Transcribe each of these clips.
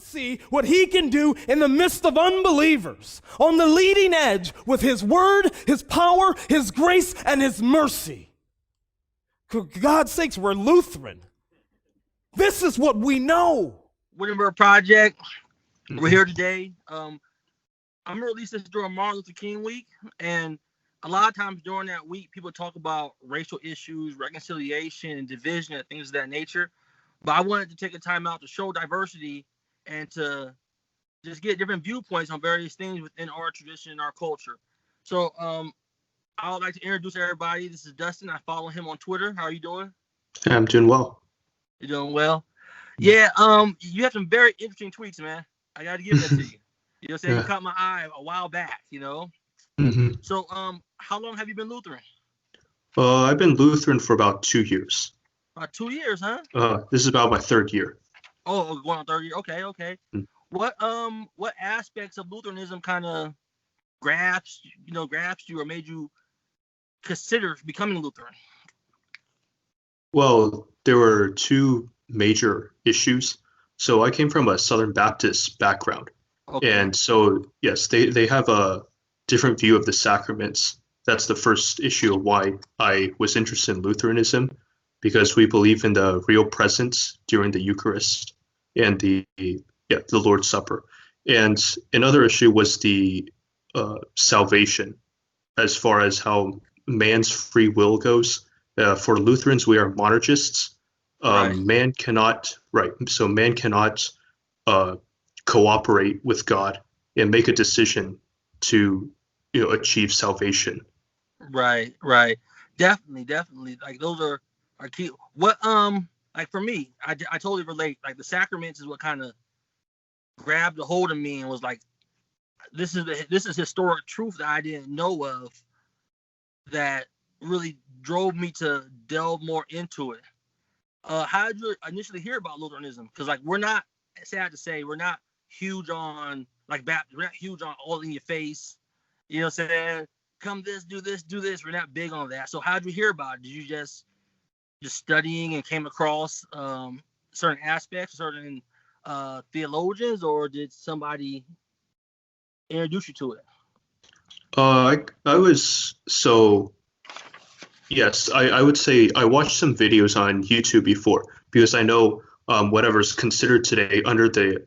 See what he can do in the midst of unbelievers, on the leading edge with his word, his power, his grace, and his mercy. For God's sakes, we're Lutheran. This is what we know. Wittenberg Project, we're here today. I'm going to release this during Martin Luther King week, and a lot of times during that week, people talk about racial issues, reconciliation, and division, and things of that nature. But I wanted to take a time out to show diversity and to just get different viewpoints on various things within our tradition and our culture. So I would like to introduce everybody. This is Dustin. I follow him on Twitter. How are you doing? I'm doing well. You're doing well? Yeah, you have some very interesting tweets, man. I got to give that to you. You know what I'm saying? Yeah. You caught my eye a while back, you know? Mm-hmm. So how long have you been Lutheran? I've been Lutheran for about 2 years. About 2 years, huh? This is about my third year. Oh, going on third year. Okay. Mm. What aspects of Lutheranism kind of grasped you or made you consider becoming Lutheran? Well, there were two major issues. So I came from a Southern Baptist background. Okay. And so, yes, they have a different view of the sacraments. That's the first issue of why I was interested in Lutheranism, because we believe in the real presence during the Eucharist and the Lord's Supper. And another issue was the salvation, as far as how man's free will goes. For Lutherans, we are monergists. Right. Man cannot cooperate with God and make a decision to achieve salvation. Right. Definitely. Like those are key. What like for me, I totally relate. Like the sacraments is what kind of grabbed a hold of me and was like, this is historic truth that I didn't know of, that really drove me to delve more into it. How did you initially hear about Lutheranism? Because like we're not, sad to say, we're not huge on like Baptist. We're not huge on all in your face. You know what I'm saying? Come this, do this. We're not big on that. So how did you hear about it? Did you just studying and came across certain aspects, certain theologians, or did somebody introduce you to it? I would say I watched some videos on YouTube before, because I know whatever's considered today under the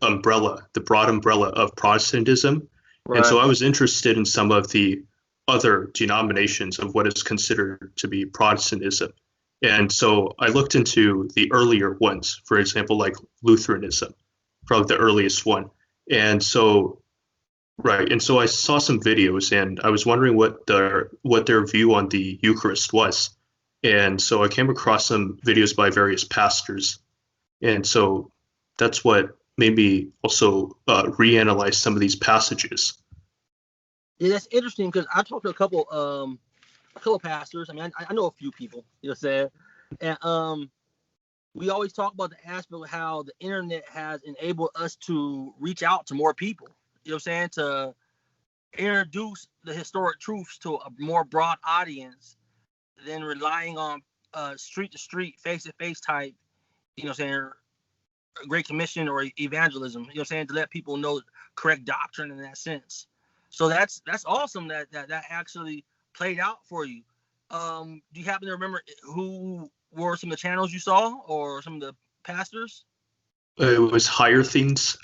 broad umbrella of Protestantism. Right. And so I was interested in some of the other denominations of what is considered to be Protestantism. And so I looked into the earlier ones, for example, like Lutheranism, probably the earliest one. And so I saw some videos, and I was wondering what their view on the Eucharist was. And so I came across some videos by various pastors. And so that's what made me also reanalyze some of these passages. Yeah, that's interesting, because I talked to a couple pastors. I mean, I know a few people, you know what I'm saying? And we always talk about the aspect of how the internet has enabled us to reach out to more people, you know what I'm saying? To introduce the historic truths to a more broad audience than relying on street to street, face to face type, you know what I'm saying, Great Commission or evangelism, you know what I'm saying, to let people know correct doctrine in that sense. So that's awesome that actually played out for you. Do you happen to remember who were some of the channels you saw or some of the pastors? It was Higher Things,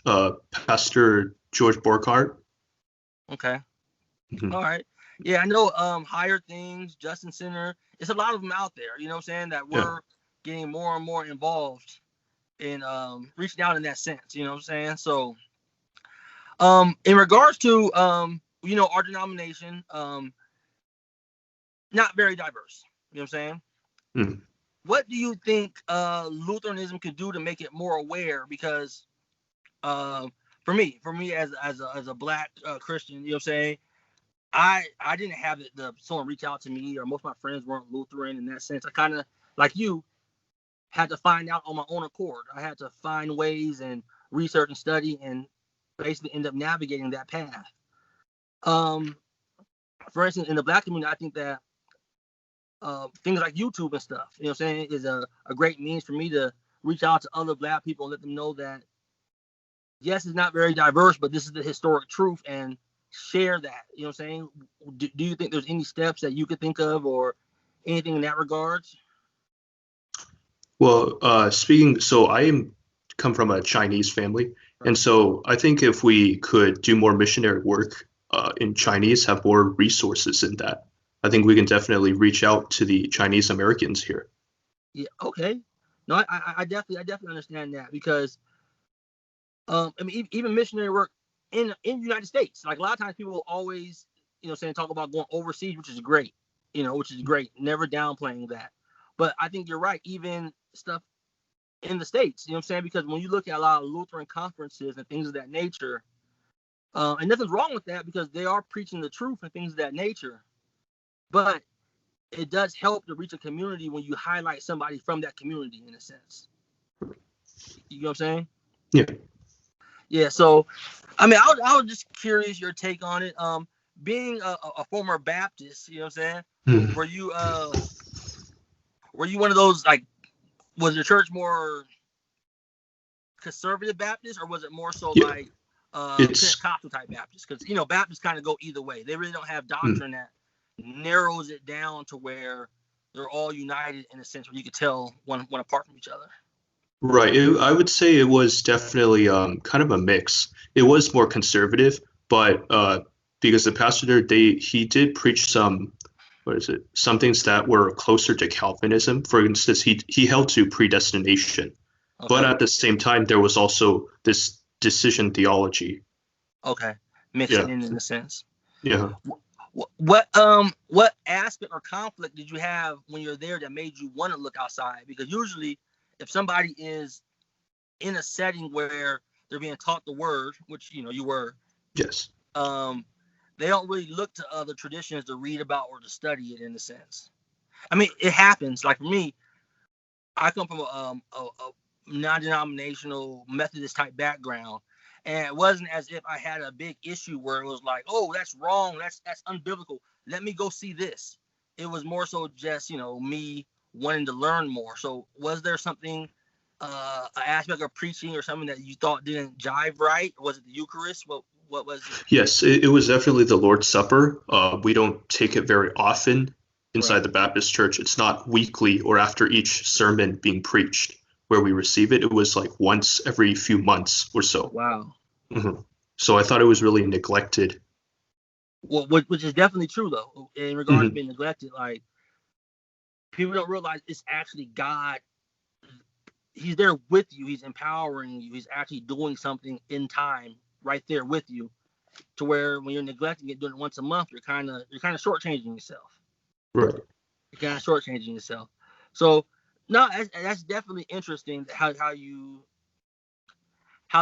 Pastor George Borghardt. Okay. Mm-hmm. All right. Yeah, I know Higher Things, Justin Center. It's a lot of them out there, you know what I'm saying, that we're getting more and more involved in reaching out in that sense, you know what I'm saying? So in regards to our denomination, not very diverse, you know what I'm saying? Mm. What do you think Lutheranism could do to make it more aware? Because for me as a Black Christian, you know what I'm saying, I didn't have someone reach out to me, or most of my friends weren't Lutheran in that sense. I kind of, like you, had to find out on my own accord. I had to find ways and research and study and basically end up navigating that path. For instance, in the Black community, I think that things like YouTube and stuff, you know what I'm saying, is a great means for me to reach out to other Black people and let them know that yes, it's not very diverse, but this is the historic truth, and share that. You know what I'm saying? Do you think there's any steps that you could think of, or anything in that regards? Well, so come from a Chinese family, and Right. so I think if we could do more missionary work in Chinese, have more resources in that, I think we can definitely reach out to the Chinese Americans here. Yeah. Okay. No, I definitely understand that, because I mean, even missionary work in the United States, like a lot of times people will always, saying, talk about going overseas, which is great, which is great. Never downplaying that, but I think you're right. Even stuff in the States, you know what I'm saying? Because when you look at a lot of Lutheran conferences and things of that nature, and nothing's wrong with that, because they are preaching the truth and things of that nature. But it does help to reach a community when you highlight somebody from that community, in a sense. You know what I'm saying? Yeah. Yeah. So, I mean, I was just curious your take on it. Being a former Baptist, you know what I'm saying? Hmm. Were you one of those, like, was your church more conservative Baptist, or was it more so Yeah. like It's Pentecostal type Baptist? Because Baptists kind of go either way. They really don't have hmm. doctrine that narrows it down to where they're all united, in a sense where you could tell one apart from each other. Right. I would say it was definitely kind of a mix. It was more conservative, but because the pastor there, he did preach some things that were closer to Calvinism. For instance, he held to predestination, but Okay. at the same time, there was also this decision theology. Okay. Mixed Yeah. in a sense. Yeah. What aspect or conflict did you have when you're there that made you want to look outside? Because usually, if somebody is in a setting where they're being taught the word, which you were, Yes. they don't really look to other traditions to read about or to study it, in a sense. I mean, it happens. Like for me, I come from a non-denominational Methodist type background, and it wasn't as if I had a big issue where it was like, oh, that's wrong, that's unbiblical. Let me go see this. It was more so just me wanting to learn more. So was there something, an aspect of preaching or something that you thought didn't jive right? Was it the Eucharist? What was it? Yes, it was definitely the Lord's Supper. We don't take it very often inside Right. the Baptist church. It's not weekly or after each sermon being preached where we receive it. It was like once every few months or so. Wow. Mhm. So I thought it was really neglected. Well, which is definitely true though, in regards to Hmm. being neglected. Like, people don't realize it's actually God. He's there with you. He's empowering you. He's actually doing something in time right there with you. To where when you're neglecting it, doing it once a month, you're kind of shortchanging yourself. Right. You're kind of shortchanging yourself. So no, that's definitely interesting how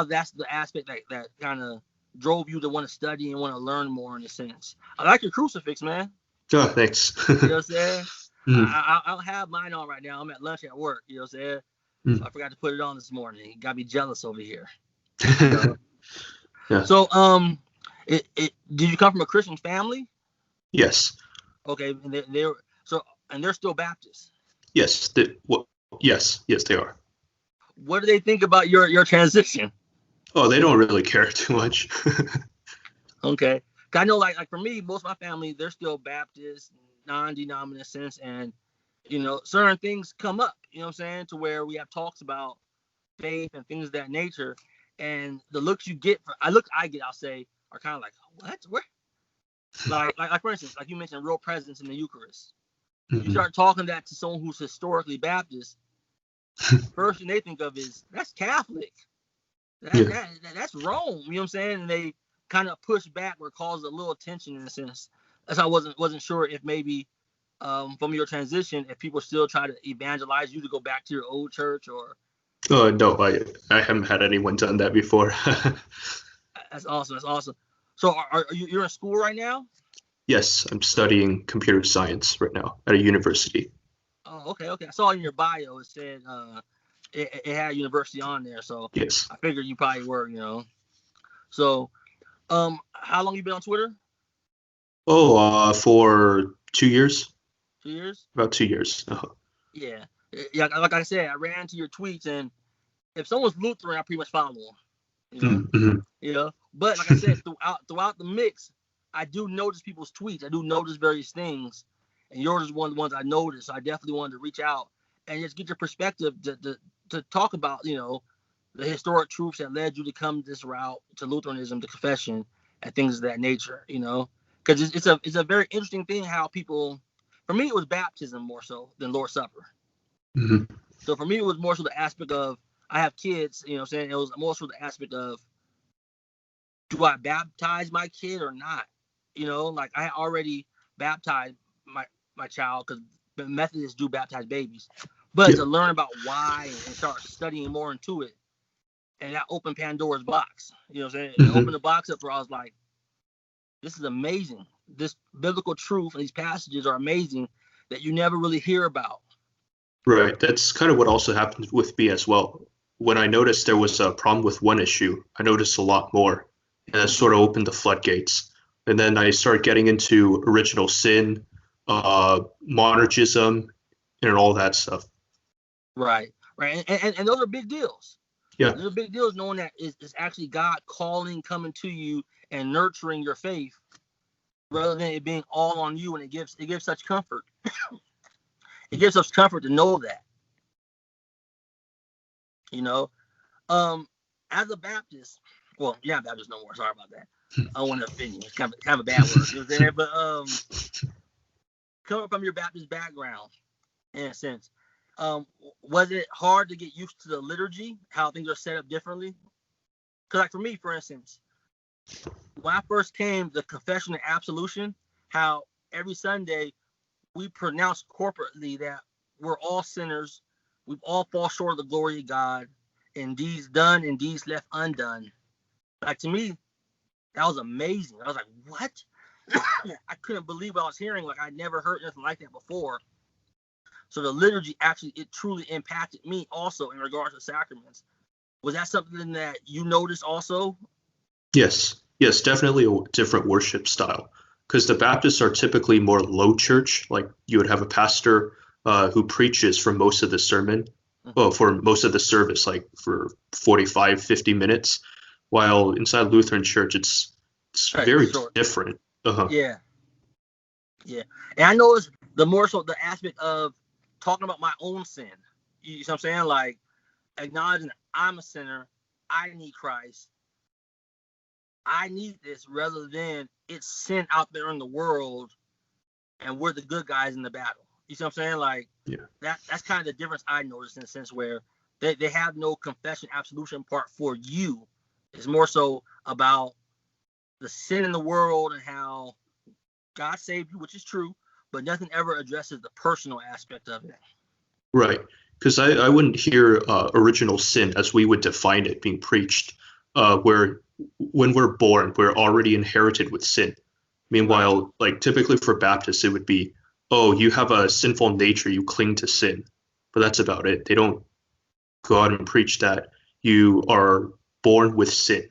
that's the aspect that kind of drove you to want to study and want to learn more, in a sense. I like your crucifix, man. Oh, thanks. You know what I'm saying? Mhm. I don't have mine on right now. I'm at lunch at work. You know what I'm saying? Mhm. I forgot to put it on this morning. You got me jealous over here. You know? Yeah. So, did you come from a Christian family? Yes. Okay, and they're still Baptists. Yes. Yes. Yes, they are. What do they think about your transition? Oh, they don't really care too much. Okay, 'cause I know, like for me, most of my family, they're still Baptist, non-denominational sense, and certain things come up. You know what I'm saying? To where we have talks about faith and things of that nature, and the looks you get, I get, I'll say, are kind of like, what? Where? Like for instance, like you mentioned, real presence in the Eucharist. You Mhm. start talking that to someone who's historically Baptist, first thing they think of is that's Catholic. That, Yeah. that that's Rome. You know what I'm saying? And they kind of push back or cause a little tension, in a sense. That's why I wasn't sure if maybe from your transition, if people still try to evangelize you to go back to your old church, or No, I haven't had anyone done that before. that's awesome. That's awesome. So you're in school right now? Yes, I'm studying computer science right now at a university. Oh, okay, okay. I saw in your bio it said it had university on there, so Yes. I figured you probably were. So how long you been on Twitter? Oh, for 2 years, 2 years? about 2 years. Yeah. Yeah, like I said, I ran into your tweets, and if someone's Lutheran, I pretty much follow them. You know, Mm-hmm. you know. But like I said, throughout the mix, I do notice people's tweets. I do notice various things, and yours is one of the ones I noticed. So I definitely wanted to reach out and just get your perspective to talk about, you know, the historic truths that led you to come this route to Lutheranism, to confession, and things of that nature. You know, because it's a very interesting thing how people. For me, it was baptism more so than Lord's Supper. Mm-hmm. So for me, it was more so the aspect of I have kids. You know, what I'm saying it was more so the aspect of, do I baptize my kid or not? You know, like I already baptized my child because the Methodists do baptize babies, but Yeah. to learn about why and start studying more into it, and that opened Pandora's box. You know what I'm saying? Mm-hmm. It opened the box up where I was like, this is amazing. This biblical truth and these passages are amazing that you never really hear about. Right. That's kind of what also happened with me as well. When I noticed there was a problem with one issue, I noticed a lot more, and that sort of opened the floodgates. And then I started getting into original sin, monergism, and all that stuff. Right. Right. And those are big deals. Yeah. Those are big deals, knowing that it's actually God calling, coming to you, and nurturing your faith, rather than it being all on you. And it gives such comfort. It gives us comfort to know that. You know, as a Baptist, well, you're not Baptist no more. Sorry about that. I don't want to offend you. It's kind of a bad word. You know what I'm saying? But coming from your Baptist background, in a sense, was it hard to get used to the liturgy, how things are set up differently? Because, like for me, for instance, when I first came, the confession and absolution, how every Sunday we pronounce corporately that we're all sinners, we've all fall short of the glory of God, and deeds done and deeds left undone. Like to me, that was amazing. I was like, what? I couldn't believe what I was hearing. Like I'd never heard anything like that before. So the liturgy actually, it truly impacted me also in regards to sacraments. Was that something that you noticed also? Yes. Yes, definitely a different worship style. Because the Baptists are typically more low church. Like you would have a pastor who preaches for most of the sermon, well, for most of the service, like for 45, 50 minutes. While inside Lutheran Church, it's Right, very short. different. Yeah. Yeah. And I noticed the more so the aspect of talking about my own sin. You know what I'm saying? Like acknowledging I'm a sinner, I need Christ, I need this, rather than it's sin out there in the world and we're the good guys in the battle. You see what I'm saying? Like that's kind of the difference I noticed, in a sense where they have no confession absolution part for you. It's more so about the sin in the world and how God saved you, which is true, but nothing ever addresses the personal aspect of it. Right. Because I wouldn't hear original sin as we would define it being preached, where when we're born, we're already inherited with sin. Meanwhile, like typically for Baptists, it would be, oh, you have a sinful nature, you cling to sin. But that's about it. They don't go out and preach that you are born with sin.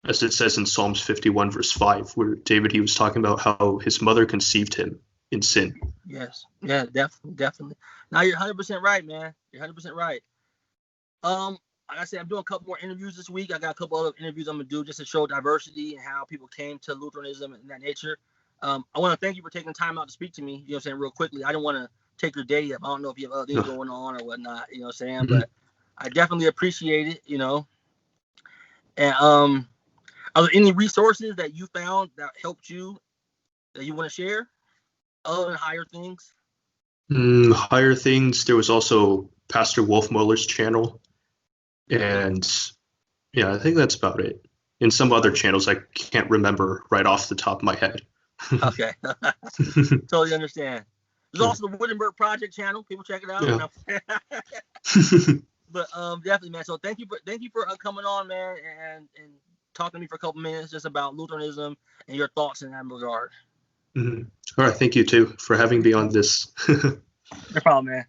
As it says in Psalms 51, verse 5, where David, he was talking about how his mother conceived him in sin. Yes. Yeah, definitely. Now you're 100% right, man. You're 100% right. Like I said, I'm doing a couple more interviews this week. I got a couple other interviews I'm gonna do just to show diversity and how people came to Lutheranism and that nature. I want to thank you for taking time out to speak to me. You know what I'm saying, real quickly. I don't want to take your day up. I don't know if you have other things going on or whatnot. You know what I'm saying, but I definitely appreciate it. You know, and are there any resources that you found that helped you that you want to share, other than Higher Things? Higher Things. There was also Pastor Wolf Muller's channel, and yeah, I think that's about it. In some other channels, I can't remember right off the top of my head. Okay, totally understand. There's also the Wittenberg Project channel. People check it out. Yeah. But definitely, man. So thank you for coming on, man, and talking to me for a couple minutes just about Lutheranism and your thoughts in that regard. All right, thank you too for having me on this. No problem, man.